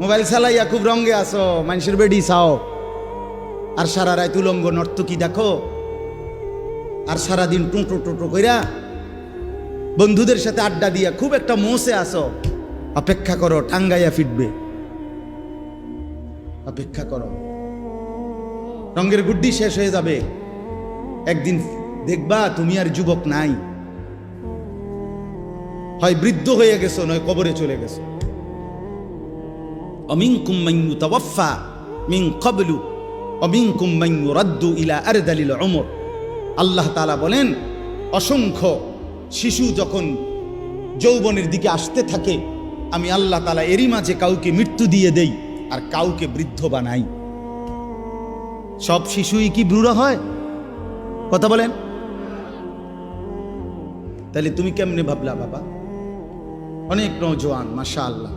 Mobile চালাইয়া খুব রঙে আসো, মানুষের বেডি চাও, আর সারা রাত উলঙ্গ নর্তকী দেখো, আর সারাদিন টুঁটো টুটো কইরা বন্ধুদের সাথে আড্ডা দিয়া খুব একটা মোসে আসো। অপেক্ষা করো, টাঙ্গাইয়া ফিটবে। অপেক্ষা করো, রঙের গুড্ডি শেষ হয়ে যাবে। একদিন দেখবা তুমি আর যুবক নাই, হয় বৃদ্ধ হয়ে গেছো, নয় কবরে চলে গেছো। অমিনকুম মান ইউতাওয়াফা মিন ক্বাবলু অমিনকুম মান ইউরাদ্দু ইলা আরদালিল উমর। আল্লাহ তাআলা বলেন, অসংখ্য শিশু যখন যৌবনের দিকে আসতে থাকে, আমি আল্লাহ তাআলা এরই মাঝে কাউকে মৃত্যু দিয়ে দেই আর কাউকে বৃদ্ধ বানাই। সব শিশুই কি বুড়ো হয়? কথা বলেন। তাহলে তুমি কেমনে ভাবলা বাবা? অনেক নওজোয়ান মাশাআল্লাহ,